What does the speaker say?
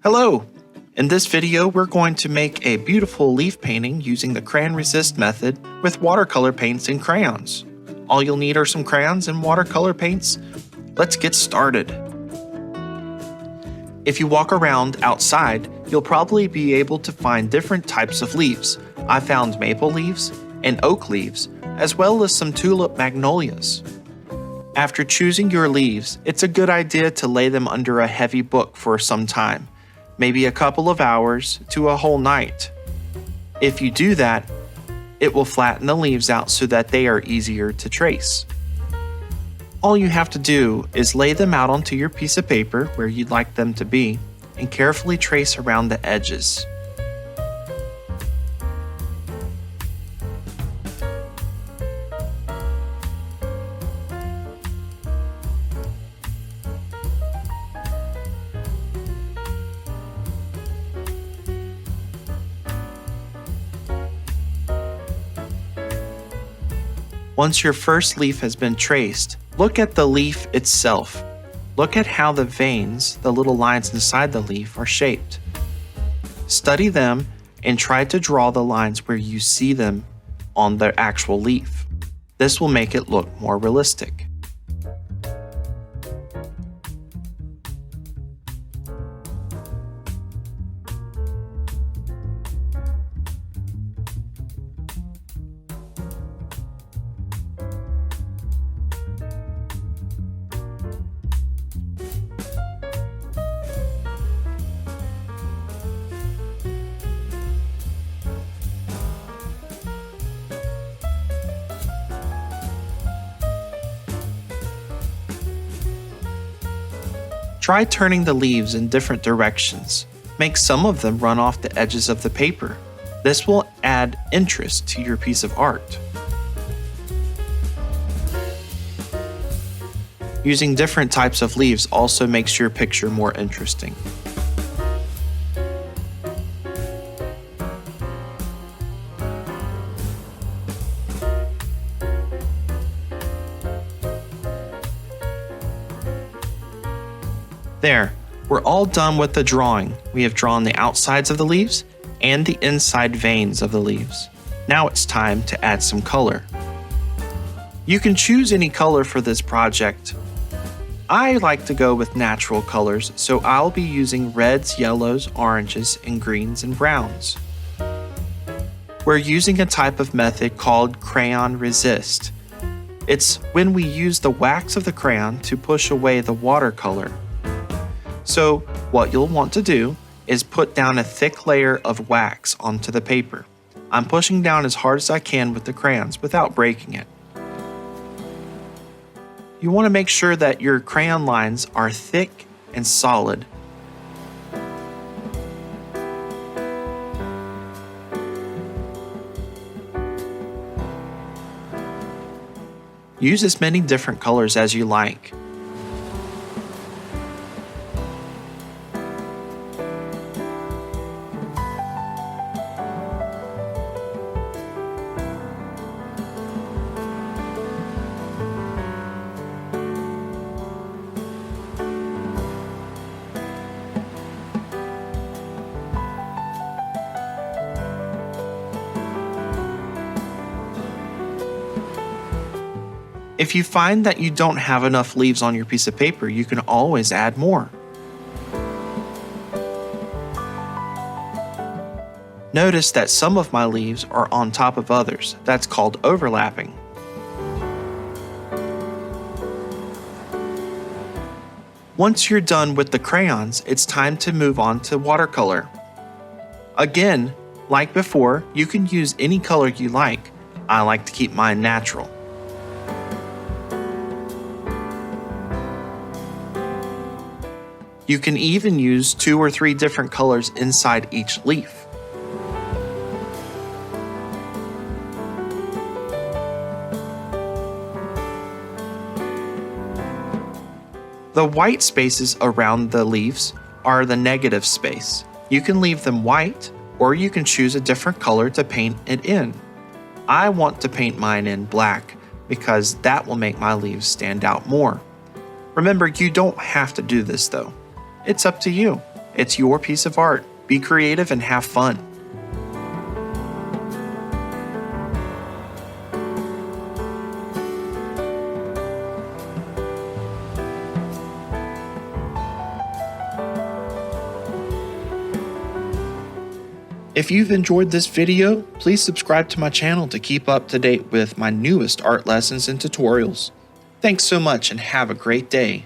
Hello! In this video, we're going to make a beautiful leaf painting using the crayon resist method with watercolor paints and crayons. All you'll need are some crayons and watercolor paints. Let's get started. If you walk around outside, you'll probably be able to find different types of leaves. I found maple leaves and oak leaves, as well as some tulip magnolias. After choosing your leaves, it's a good idea to lay them under a heavy book for some time, maybe a couple of hours to a whole night. If you do that, it will flatten the leaves out so that they are easier to trace. All you have to do is lay them out onto your piece of paper where you'd like them to be and carefully trace around the edges. Once your first leaf has been traced, look at the leaf itself. Look at how the veins, the little lines inside the leaf, are shaped. Study them and try to draw the lines where you see them on the actual leaf. This will make it look more realistic. Try turning the leaves in different directions. Make some of them run off the edges of the paper. This will add interest to your piece of art. Using different types of leaves also makes your picture more interesting. There, we're all done with the drawing. We have drawn the outsides of the leaves and the inside veins of the leaves. Now it's time to add some color. You can choose any color for this project. I like to go with natural colors, so I'll be using reds, yellows, oranges, and greens and browns. We're using a type of method called crayon resist. It's when we use the wax of the crayon to push away the watercolor. So what you'll want to do is put down a thick layer of wax onto the paper. I'm pushing down as hard as I can with the crayons without breaking it. You want to make sure that your crayon lines are thick and solid. Use as many different colors as you like. If you find that you don't have enough leaves on your piece of paper, you can always add more. Notice that some of my leaves are on top of others. That's called overlapping. Once you're done with the crayons, it's time to move on to watercolor. Again, like before, you can use any color you like. I like to keep mine natural. You can even use 2 or 3 different colors inside each leaf. The white spaces around the leaves are the negative space. You can leave them white, or you can choose a different color to paint it in. I want to paint mine in black because that will make my leaves stand out more. Remember, you don't have to do this though. It's up to you. It's your piece of art. Be creative and have fun. If you've enjoyed this video, please subscribe to my channel to keep up to date with my newest art lessons and tutorials. Thanks so much and have a great day.